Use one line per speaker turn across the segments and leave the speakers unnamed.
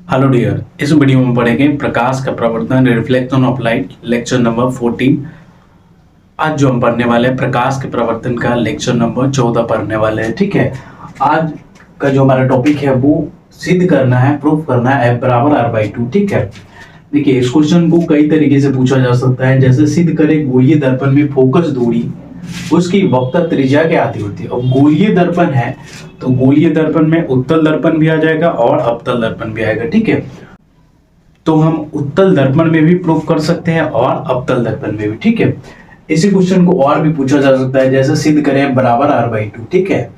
Hello dear, इस video में पढ़ेंगे प्रकाश का प्रवर्तन reflection of light lecture number 14। आज जो हम पढ़ने वाले हैं प्रकाश के प्रवर्तन का लेक्चर नंबर 14 पढ़ने वाले हैं। ठीक है, आज का जो हमारा टॉपिक है वो सिद्ध करना है, प्रूफ करना है F बराबर R/2। ठीक है, देखिए इस क्वेश्चन को कई तरीके से पूछा जा सकता है। जैसे सिद्ध करें गोलीय दर्पण में फोकस दूरी उसकी वक्ता त्रिज्या के आधी होती है। अब गोलीय दर्पण है तो गोलीय दर्पण में उत्तल दर्पण भी आ जाएगा और अवतल दर्पण भी आएगा। ठीक है, तो हम उत्तल दर्पण में भी प्रूफ कर सकते हैं और अवतल दर्पण में भी। ठीक है, इसी क्वेश्चन को और भी पूछा जा सकता है। जैसे सिद्ध करें F बराबर R/2। ठीक है,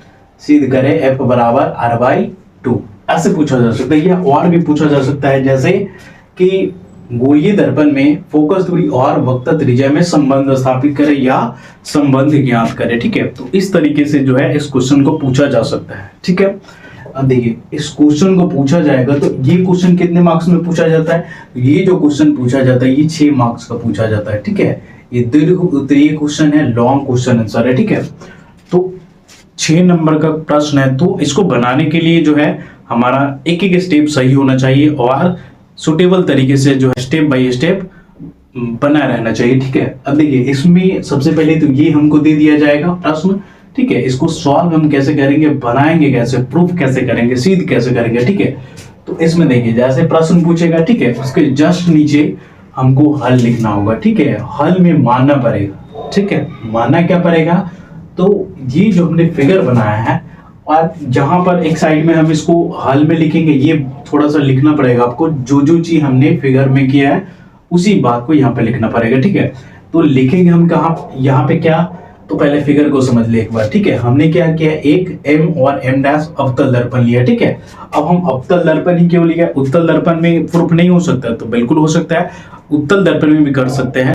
सिद्ध करें F बराबर R/2 ऐसे पूछा जा सकता है। या और भी पूछा जा सकता है जैसे कि गोलीय दर्पण में फोकस दूरी और वक्ता त्रिज्या में संबंध स्थापित करें या संबंध ज्ञात करें। ठीक है, तो इस तरीके से जो है इस क्वेश्चन को पूछा जा सकता है। ठीक है, अब देखिए इस क्वेश्चन को पूछा जाएगा तो ये क्वेश्चन कितने मार्क्स में पूछा जाता है? ये जो क्वेश्चन पूछा जाता है ये 6 मार्क्स का पूछा जाता है। ठीक है, ये दीर्घ उत्तरीय क्वेश्चन है, लॉन्ग क्वेश्चन आंसर है। ठीक है, तो 6 नंबर का प्रश्न है, तो इसको बनाने के लिए जो है हमारा एक एक स्टेप सही होना चाहिए और सुटेबल तरीके से जो है स्टेप बाय स्टेप बना रहना चाहिए। ठीक है, अब देखिए इसमें सबसे पहले तो ये हमको दे दिया जाएगा प्रश्न। ठीक है, इसको सॉल्व हम कैसे करेंगे, बनाएंगे कैसे, प्रूफ कैसे करेंगे, सिद्ध कैसे करेंगे। ठीक है, तो इसमें देखिए जैसे प्रश्न पूछेगा, ठीक है, उसके जस्ट नीचे हमको हल लिखना होगा। ठीक है, हल में मानना पड़ेगा। ठीक है, मानना क्या पड़ेगा, तो ये जो हमने फिगर बनाया है और जहां पर एक साइड में हम इसको हल में लिखेंगे, ये थोड़ा सा लिखना पड़ेगा आपको। जो जो चीज हमने फिगर में किया है उसी बात को यहाँ पे लिखना पड़ेगा। ठीक है, तो लिखेंगे हम कहाँ, यहाँ पे क्या, तो पहले फिगर को समझ ले एक बार। ठीक है, हमने क्या किया, एक M और M' अवतल दर्पण लिया। ठीक है, अब हम अवतल दर्पण ही क्यों लिया? उत्तल दर्पण में प्रूफ नहीं हो सकता? तो बिल्कुल हो सकता है, उत्तल दर्पण में भी कर सकते हैं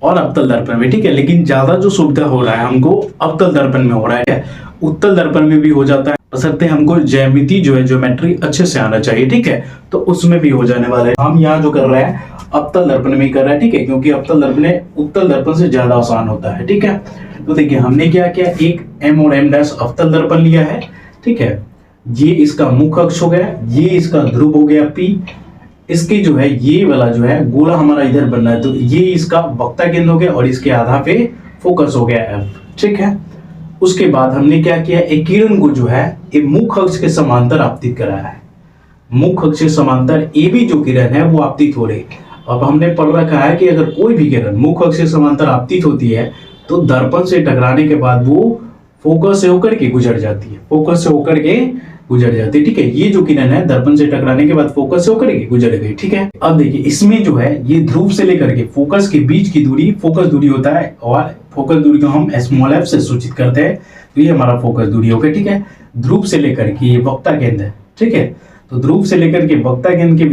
और अवतल दर्पण में। ठीक है, लेकिन ज्यादा जो सुविधा हो रहा है हमको अवतल दर्पण में हो रहा है। उत्तल दर्पण में भी हो जाता है, बशर्ते हमको ज्यामिति जो है ज्योमेट्री अच्छे से आना चाहिए। ठीक है, तो उसमें भी हो जाने वाला है। हम यहाँ जो कर रहे हैं अवतल दर्पण में कर रहे हैं। ठीक है, क्योंकि अवतल दर्पण उत्तल दर्पण से ज्यादा आसान होता है। ठीक है, तो देखिए हमने क्या किया, एक M और M' अवतल दर्पण लिया है। ठीक है, ये इसका मुख्य अक्ष हो गया, ये इसका ध्रुव हो गया P, इसके जो है ये वाला जो है गोला हमारा इधर बन रहा है, तो ये इसका वक्ता केंद्र हो गया और इसके आधा पे फोकस हो गया F। ठीक है, उसके बाद हमने क्या किया, एक किरण को जो है एक मुख्य अक्ष के समांतर आपतित कराया है। मुख्य अक्ष के समांतर AB जो किरण है वो आपतित हो रही। अब हमने पढ़ रखा है कि अगर कोई भी किरण मुख्य अक्ष के समांतर आपतित होती है तो दर्पण से टकराने के बाद वो फोकस से होकर के गुजर जाती है, फोकस से होकर के गुजर जाती है। ठीक है, ये जो किरण है दर्पण से टकराने के बाद फोकस से होकर के गुजर गई। ठीक है, अब देखिए इसमें जो है ये ध्रुव से लेकर के फोकस के बीच की दूरी फोकस दूरी होता है और फोकस दूरी को हम f से सूचित करते हैं। तो ये हमारा फोकस दूरी हो गई। ठीक है, ध्रुव से लेकर के ये वक्ता केंद्र है। ठीक है, तो ध्रुव से लेकर के वक्ता केंद्र के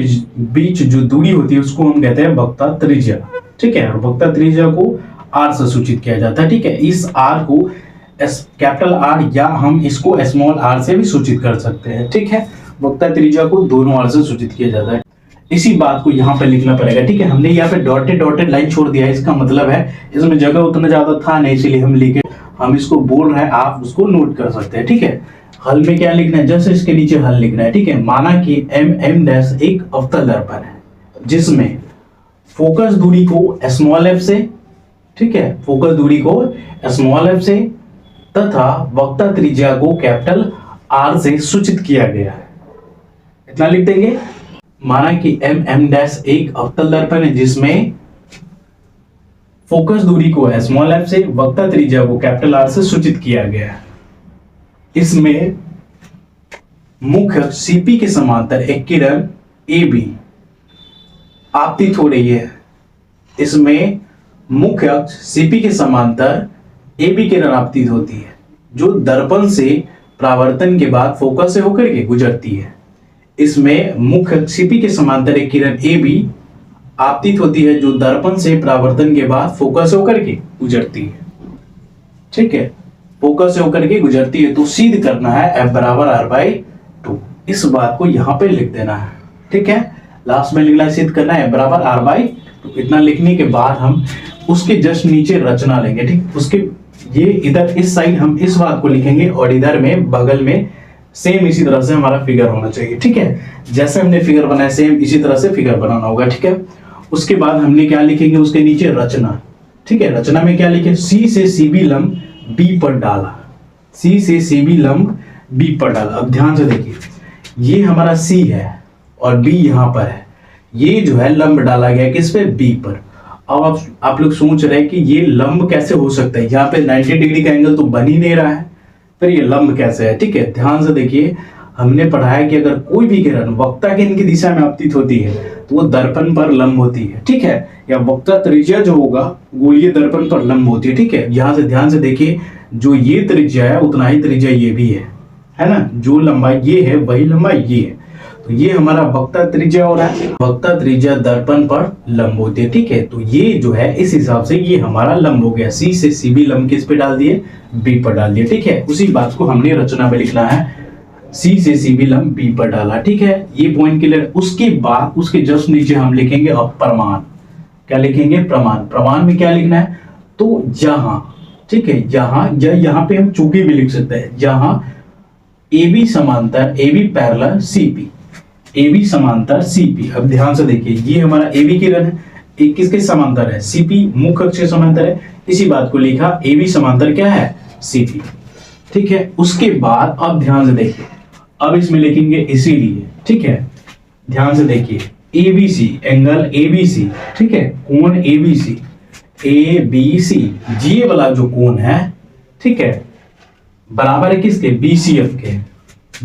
बीच जो दूरी होती है उसको हम कहते हैं वक्ता त्रिज्या। ठीक है, और वक्ता त्रिज्या को R से सूचित किया जाता है। ठीक है, इस R को कैपिटल R या हम इसको स्मॉल r से भी सूचित कर सकते हैं। ठीक है, वक्ता त्रिज्या को दोनों R से सूचित किया जाता है। इसी बात को यहाँ पे लिखना पड़ेगा। ठीक है, हमने यहाँ पे डॉटेड डॉटेड लाइन छोड़ दिया है, इसका मतलब है इसमें जगह उतना ज्यादा था नहीं, इसलिए हम लिखे, हम इसको बोल रहे हैं, आप उसको नोट कर सकते हैं। ठीक है, हल में क्या लिखना है, जैसे इसके नीचे हल लिखना है। ठीक है, माना कि M' एक अवतल दर्पण है जिसमें फोकस दूरी को f से, ठीक है, फोकस दूरी को f से तथा वक्ता त्रिज्या को कैपिटल R से सूचित किया गया है। इतना लिख देंगे। माना कि M' एक अवतल दर्पण है जिसमें फोकस दूरी को f से वक्ता त्रिज्या को कैपिटल R से सूचित किया गया है। इसमें मुख्य CP के समांतर एक किरण AB आपतित हो रही है। इसमें मुख्य अक्ष CP के समांतर AB किरण आपतित होती है जो दर्पण से परावर्तन के बाद फोकस से होकर के गुजरती है। इसमें मुख्य CP के समांतर एक किरण AB आपतित होती है जो दर्पण से परावर्तन के बाद फोकस से होकर के गुजरती है। ठीक है, फोकस से होकर के गुजरती है, तो सिद्ध करना है F बराबर R/2। इस बात को यहाँ पे लिख देना है। ठीक है, लास्ट में लिखना है सिद्ध करना है F बराबर R/2। इतना लिखने के बाद हम उसके जस्ट नीचे रचना लेंगे। ठीक, उसके ये इधर इस साइड हम इस बात को लिखेंगे और इधर में बगल में सेम इसी तरह से हमारा फिगर होना चाहिए, ठीक है। जैसे हमने फिगर बनाया सेम इसी तरह से फिगर बनाना होगा, ठीक है। उसके बाद हमने क्या लिखेंगे उसके नीचे रचना, ठीक है। रचना में क्या लिखे, सी से सीबी लंब बी पर डाला, सी से सीबी लंब बी पर डाला। अब ध्यान से देखिए, ये हमारा सी है और बी यहां पर है, ये जो है लंब डाला गया किस पे, बी पर। अब आप लोग सोच रहे हैं कि ये लंब कैसे हो सकता है, यहाँ पे 90 डिग्री का एंगल तो बन ही नहीं रहा है, फिर ये लंब कैसे है, ठीक है। ध्यान से देखिए, हमने पढ़ा है कि अगर कोई भी किरण वक्ता केंद्र की दिशा में आपतित होती है तो वो दर्पण पर लंब होती है, ठीक है। या वक्ता त्रिज्या जो होगा गोलीय दर्पण पर लंब होती है, ठीक है। यहाँ से ध्यान से देखिए, जो ये त्रिज्या है उतना ही त्रिज्या ये भी है ना। जो लंबाई ये है वही लंबाई ये है, तो ये हमारा वक्ता त्रिज्या हो रहा है। वक्ता त्रिज्या दर्पण पर लंब होती है, ठीक है। तो ये जो है इस हिसाब से ये हमारा लंब हो गया, सी से सीबी लंब किस पे डाल दिए, बी पर डाल दिए, ठीक है। उसी बात को हमने रचना में लिखना है, सी से सीबी लंब बी पर डाला, ठीक है। ये पॉइंट क्लियर। उसके बाद उसके जस्ट नीचे हम लिखेंगे अब प्रमाण। क्या लिखेंगे, प्रमाण। प्रमाण में क्या लिखना है, तो जहां, ठीक है, यहाँ पे हम चूंकि भी लिख सकते हैं, जहां ए बी समांतर, A B parallel C P, A B समांतर सी पी। अब ध्यान से देखिए, ये हमारा ए बी किरण है, एक किसके समांतर है, सी पी, मुख्य अक्ष के समांतर है। इसी बात को लिखा, ए बी समांतर क्या है, सी पी, ठीक है। उसके बाद अब ध्यान से देखिए, अब इसमें लिखेंगे इसीलिए, ठीक है। ध्यान से देखिए, A B C, angle A B C, ठीक है, कोण ए बी सी, ए बी सी, जी वाला जो कोण है, ठीक है, बराबर है किसके, बी सी एफ के,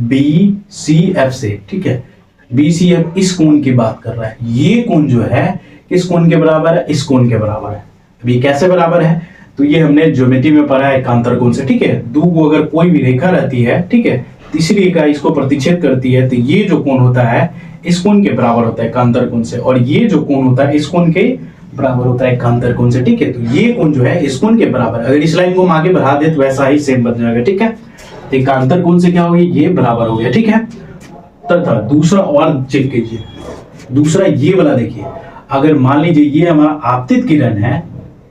बी सी एफ से, ठीक है। बी सी एफ इस कोण की बात कर रहा है, ये कोण जो है किस कोण के बराबर है, इस कोण के बराबर है। अभी कैसे बराबर है, तो ये हमने ज्योमेट्री में पढ़ा है एकांतर कोण से, ठीक है। दो अगर कोई भी रेखा रहती है, ठीक है, तीसरी रेखा इसको प्रतिच्छेद करती है, तो ये जो कोण होता है इस कोण के बराबर होता है एकांतर कोण से, और ये जो कोण होता है इस कोण के बराबर होता है एकांतर कोण से, ठीक है। तो ये कोण जो है इस कोण के बराबर, अगर इस लाइन को हम आगे बढ़ा दे तो वैसा ही सेम बन जाएगा, ठीक है। एकांतर कोण से क्या हो गया, ये बराबर हो गया, ठीक है। तथा दूसरा और चेक कीजिए, दूसरा ये वाला देखिए, अगर मान लीजिए ये हमारा आपतित किरण है,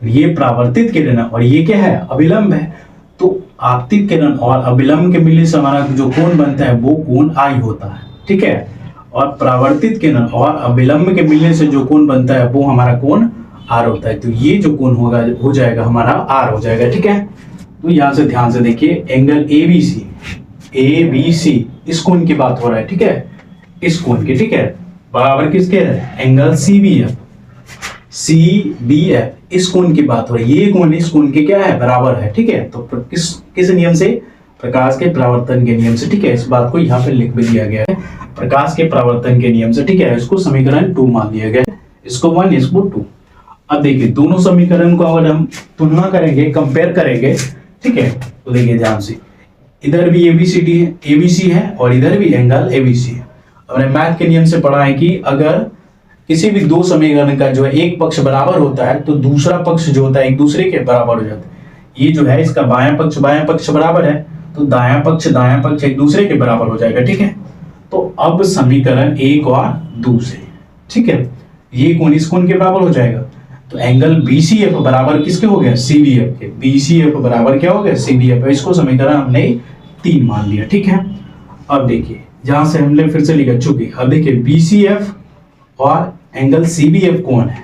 ये परावर्तित किरण है, और ये क्या है, अभिलंब है, तो आपतित किरण और अभिलंब के मिलने से हमारा जो कोण बनता है वो कोण आई होता है, ठीक है। और परावर्तित किरण और अभिलंब के मिलने से जो कोण बनता है वो हमारा कोण आर होता है, तो ये जो कोण होगा हो जाएगा हमारा आर हो जाएगा, ठीक है। तो यहां से ध्यान से देखिए, एंगल ए बी सी इस कोण की बात हो रहा है, ठीक है, इस कोण की, ठीक है, बराबर किसके है, एंगल सी बी एफ इस कोण की बात हो रही है, ये कोण इस कोण के क्या है, बराबर है, ठीक है। तो किस नियम से, प्रकाश के परावर्तन के नियम से, ठीक है। इस बात को यहाँ पे लिख भी दिया गया है, प्रकाश के परावर्तन के नियम से, ठीक है। इसको समीकरण 2 मान लिया गया, इसको 1, इसको 2। अब देखिए दोनों समीकरण को अगर हम तुलना करेंगे, कंपेयर करेंगे, ठीक है, तो देखिए ध्यान से, इधर भी एबीसी है और इधर भी एंगल एबीसी है। हमने मैथ के नियम से पढ़ा है कि अगर किसी भी दो समीकरण का जो है एक पक्ष बराबर होता है तो दूसरा पक्ष जो होता है एक दूसरे के बराबर हो जाता है। ये जो है इसका बायां पक्ष बराबर है, तो दायां पक्ष एक दूसरे के बराबर हो जाएगा, ठीक है। तो अब समीकरण 1 और 2 से, ठीक है, ये कोण इस कोण के बराबर हो जाएगा, तो एंगल बीसीएफ बराबर किसके हो गया, सीबीएफ के। बीसीएफ बराबर क्या हो गया, सीबीएफ। इसको समीकरण हमने 3 मान लिया, ठीक है। अब देखिए जहां से हमने फिर से लिखा चुकी, अब देखिए बीसीएफ और एंगल सीबीएफ कौन है,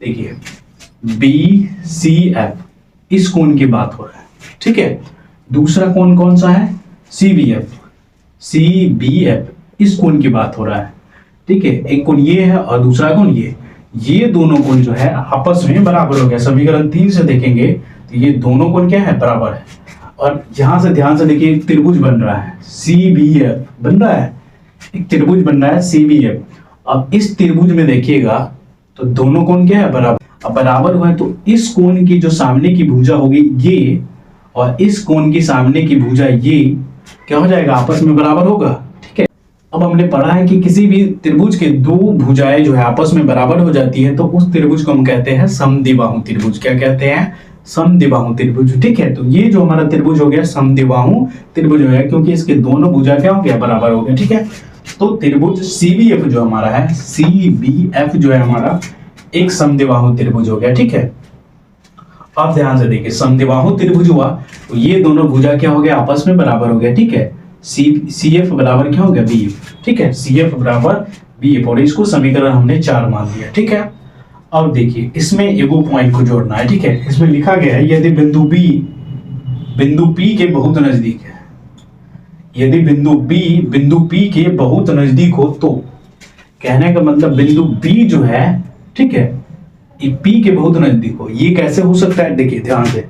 देखिए बीसीएफ इस कोण की बात हो रहा है, ठीक है। दूसरा कोण कौन सा है, सीबीएफ इस कोण की बात हो रहा है, ठीक है। एक कोण ये है और दूसरा कोण ये दोनों कोण जो है आपस में बराबर हो गया। समीकरण 3 से देखेंगे तो ये दोनों कोण क्या है, बराबर है। और यहां से ध्यान से देखिए एक त्रिभुज बन रहा है, सीबीएफ बन रहा है, एक त्रिभुज बन रहा है सीबीएफ। अब इस त्रिभुज में देखिएगा तो दोनों कोण क्या है, बराबर। अब बराबर हुआ है तो इस कोण की जो सामने की भुजा होगी ये, और इस कोण की सामने की भुजा ये क्या हो जाएगा, आपस में बराबर होगा, ठीक है। अब हमने पढ़ा है कि किसी भी त्रिभुज के दो भुजाएं जो है आपस में बराबर हो जाती है तो उस त्रिभुज को हम कहते हैं समद्विबाहु त्रिभुज। क्या कहते हैं, समद्विबाहु त्रिभुज, ठीक है। तो ये जो हमारा त्रिभुज हो गया समद्विबाहु त्रिभुज हो गया, क्योंकि इसके दोनों भुजा क्या हो गया, बराबर हो गया, ठीक है। तो त्रिभुज सीबीएफ जो हमारा है, सीबीएफ जो है हमारा एक समद्विबाहु त्रिभुज हो गया, ठीक है। अब ध्यान से देखिए समद्विबाहु त्रिभुज हुआ तो ये दोनों भुजा क्या हो गया, आपस में बराबर हो गया, ठीक है। सी एफ बराबर क्या हो गया बी एफ, ठीक है, सी एफ बराबर बी एफ, और इसको समीकरण हमने 4 मान लिया, ठीक है। अब देखिए इसमें एगो पॉइंट को जोड़ना है, ठीक है। इसमें लिखा गया है यदि बिंदु बी बिंदु पी के बहुत नजदीक है, यदि बिंदु बी बिंदु पी के बहुत नजदीक हो तो, कहने का मतलब बिंदु बी जो है, ठीक है, ये पी के बहुत नजदीक हो। ये कैसे हो सकता है, देखिए ध्यान से,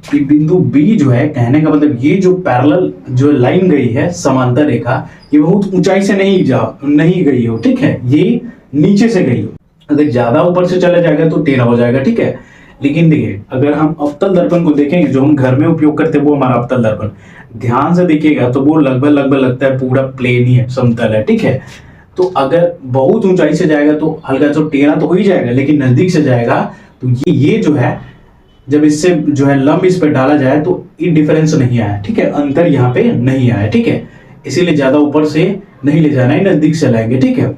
कि बिंदु बी जो है, कहने का मतलब ये जो पैरेलल जो लाइन गई है, समांतर रेखा, ये बहुत ऊंचाई से नहीं गई हो, ठीक है, ये नीचे से गई हो। अगर ज्यादा ऊपर से चला जाएगा तो टेढ़ा हो जाएगा, ठीक है। लेकिन देखिए अगर हम अवतल दर्पण को देखेंगे, जो हम घर में उपयोग करते हैं वो हमारा अवतल दर्पण, ध्यान से देखिएगा तो वो लगभग लगता है पूरा प्लेन ही है, समतल है, ठीक है। तो अगर बहुत ऊंचाई से जाएगा तो हल्का सा टेढ़ा तो हो ही जाएगा, लेकिन नजदीक से जाएगा तो ये जो है, जब इससे जो है लंब इस पर डाला जाए तो ये डिफरेंस नहीं आया, ठीक है, अंतर यहाँ पे नहीं आया, ठीक है। इसीलिए ज्यादा ऊपर से नहीं ले जाना है, नजदीक से लाएंगे, ठीक है।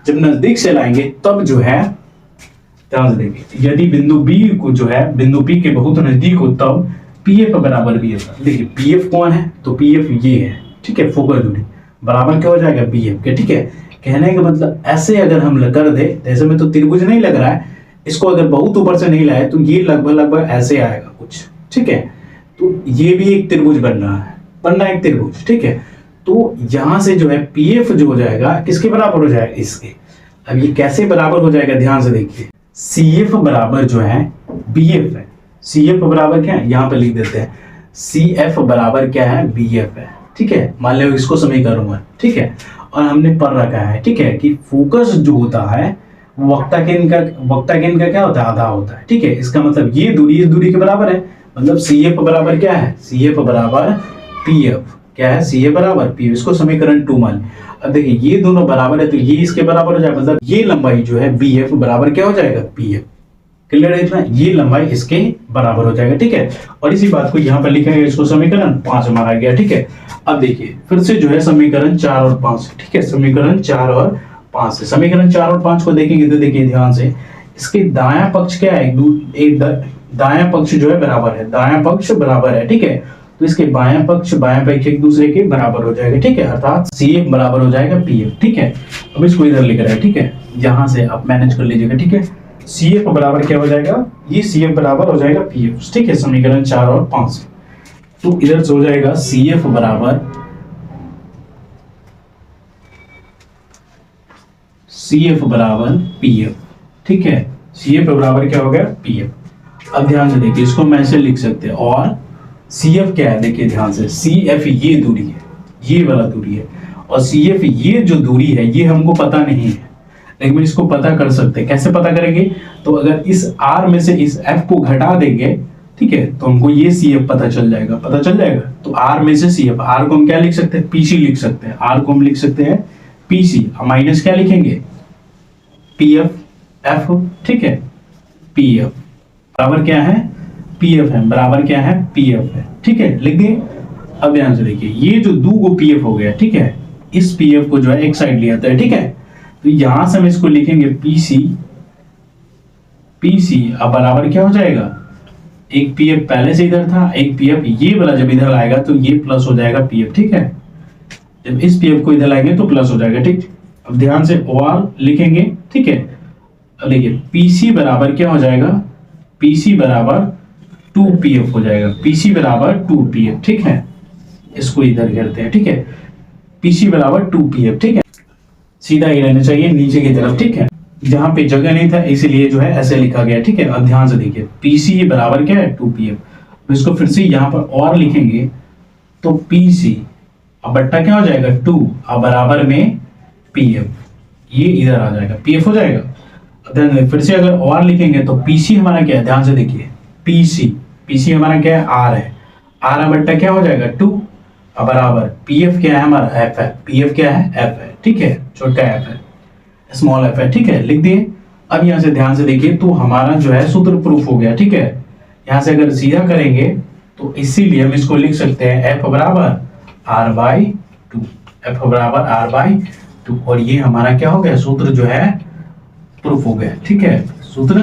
जब नजदीक से लाएंगे तब जो है, ध्यान से देखिए, यदि बिंदु बी को जो है बिंदु पी के बहुत नजदीक हो तब पी एफ बराबर बी एफ। देखिए पी एफ कौन है, तो पी एफ ये है, ठीक है, फोकस दूरी बराबर क्या हो जाएगा बी एफ के, ठीक है। कहने का मतलब ऐसे अगर हम कर दे, जैसे में तो त्रिभुज नहीं लग रहा है, इसको अगर बहुत ऊपर से नहीं लाए तो ये लगभग ऐसे आएगा कुछ, ठीक है। तो ये भी एक त्रिभुज बन रहा है एक त्रिभुज, ठीक है। तो यहां से जो है पी एफ जो हो जाएगा किसके बराबर हो जाएगा, इसके। अब ये कैसे बराबर हो जाएगा, ध्यान से देखिए, सी एफ बराबर जो है बी एफ है, सी एफ बराबर क्या है, यहाँ पे लिख देते हैं, सी एफ बराबर क्या है, बी एफ है, ठीक है। मान लो इसको समीकरण है, ठीक है, और हमने पढ़ रखा है, ठीक है, कि फोकस जो होता है वक्ता केंद्र का क्या होता है, आधा होता है, ठीक है। इसका मतलब ये दूरी इस दूरी के बराबर है, मतलब सी एफ बराबर क्या है, सी एफ बराबर पी एफ, क्या है, सी एफ बराबर पी एफ, इसको समीकरण 2 मान। अब देखिए ये दोनों बराबर है तो ये इसके बराबर हो जाएगा, मतलब ये लंबाई जो है बी एफ बराबर क्या हो जाएगा, पी एफ। क्लियर है इतना, ये लंबाई इसके बराबर हो जाएगा, ठीक है। और इसी बात को यहाँ पर लिखेंगे, इसको समीकरण 5 माना गया, ठीक है। अब देखिए फिर से जो है समीकरण 4 और 5, ठीक है, समीकरण 4 और 5 से, समीकरण 4 और 5 को देखेंगे तो देखिए ध्यान से, इसके दायां पक्ष क्या है, दायां पक्ष जो है बराबर है, दायां पक्ष बराबर है, ठीक है। तो इसके बायां पक्ष एक दूसरे के बराबर हो जाएगा, ठीक है, अर्थात सी एफ बराबर हो जाएगा पी एफ, ठीक है। अब इसको इधर लिख रहा है, ठीक है, यहां से आप मैनेज कर लीजिएगा, ठीक है। सी एफ बराबर क्या हो जाएगा, ये सी एफ बराबर हो जाएगा पी एफ, ठीक है, समीकरण 4 और 5। तो इधर से हो जाएगा सी एफ बराबर पी एफ, ठीक है, सी एफ बराबर क्या हो गया, पी एफ। अब ध्यान से देखिए, इसको मैं ऐसे लिख सकते हैं, और सी एफ क्या है, देखिए ध्यान से, सी एफ ये दूरी है, ये वाला दूरी है, और सी एफ ये जो दूरी है ये हमको पता नहीं है, लेकिन इसको पता कर सकते हैं। कैसे पता करेंगे, तो अगर इस आर में से इस एफ को घटा देंगे, ठीक है, तो हमको ये सी एफ पता चल जाएगा। तो आर में से सी एफ, आर को हम क्या लिख सकते हैं, पीसी लिख सकते हैं, आर को हम लिख सकते हैं पीसी, माइनस क्या लिखेंगे, पी एफ एफ, ठीक है, पी एफ बराबर क्या है, पी एफ है, बराबर क्या है, पी एफ है, ठीक है, लिख दिए। अब ध्यान से देखिए, ये जो दो गो पी एफ हो गया, ठीक है, इस पी एफ को जो है एक साइड लिया था, ठीक है। तो यहां से हम इसको लिखेंगे पीसी, अब बराबर क्या हो जाएगा, एक पी एफ पहले से इधर था, एक पी एफ ये वाला जब इधर आएगा तो ये प्लस हो जाएगा पी एफ, ठीक है। जब इस पी एफ को इधर लाएंगे तो प्लस हो जाएगा, ठीक। अब ध्यान से और लिखेंगे, ठीक है। अब देखिए पीसी बराबर क्या हो जाएगा, पीसी बराबर 2pf हो जाएगा, पीसी बराबर 2pf, ठीक है। इसको इधर करते हैं, ठीक है, पीसी बराबर 2pf, ठीक है, सीधा ही रहना चाहिए नीचे की तरफ, ठीक है। जहां पे जगह नहीं था इसीलिए जो है ऐसे लिखा गया, ठीक है। अब ध्यान से देखिए, पीसी बराबर क्या है, 2pf। तो इसको फिर से यहाँ पर और लिखेंगे तो पीसी अब बट्टा क्या हो जाएगा 2, अब बराबर में pf, ये इधर आ जाएगा, pf हो जाएगा। फिर से अगर और लिखेंगे तो पीसी हमारा क्या है, ध्यान से देखिए, पीसी हमारा क्या है, आर है, आर बट्टा क्या हो जाएगा 2, अब बराबर पीएफ क्या है हमारा, एफ है, पीएफ क्या है, एफ है, ठीक है, छोटा एफ है, स्मॉल एफ है, ठीक है, लिख दिए। अब यहाँ से ध्यान से देखिए, तो हमारा जो है सूत्र प्रूफ हो गया, ठीक है। यहाँ से अगर सीधा करेंगे तो इसीलिए हम इसको लिख सकते हैं एफ बराबर आर बाई 2, एफ बराबर आर बाई 2, और ये हमारा क्या हो गया, सूत्र जो है प्रूफ हो गया, ठीक है, सूत्र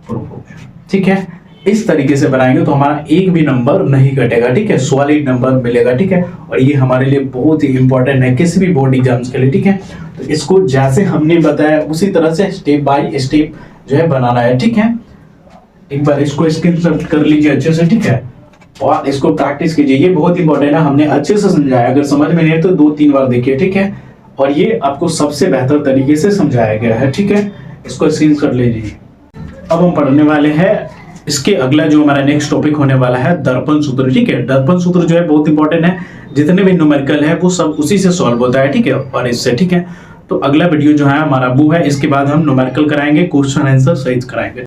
प्रूफ हो गया, ठीक है। इस तरीके से बनाएंगे तो हमारा एक भी नंबर नहीं कटेगा, ठीक है, सॉलिड नंबर मिलेगा, ठीक है। और ये हमारे लिए बहुत ही इंपॉर्टेंट है किसी भी बोर्ड एग्जाम्स के लिए, ठीक है। तो इसको जैसे हमने बताया उसी तरह से स्टेप बाय स्टेप जो है बनाना है, ठीक है। एक बार इसको स्क्रीनशॉट कर लीजिए अच्छे से, ठीक है, और इसको प्रैक्टिस कीजिए। ये बहुत इंपॉर्टेंट है, हमने अच्छे से समझाया, अगर समझ में नहीं है तो 2-3 बार देखिए, ठीक है। और ये आपको सबसे बेहतर तरीके से समझाया गया है, ठीक है। इसको स्क्रीनशॉट ले लीजिए। अब हम पढ़ने वाले हैं इसके अगला जो हमारा नेक्स्ट टॉपिक होने वाला है दर्पण सूत्र, ठीक है। दर्पण सूत्र जो है बहुत इंपॉर्टेंट है, जितने भी न्यूमेरिकल है वो सब उसी से सॉल्व होता है, ठीक है, और इससे, ठीक है। तो अगला वीडियो जो है हमारा वो है, इसके बाद हम न्यूमेरिकल कराएंगे, क्वेश्चन आंसर सहित कराएंगे।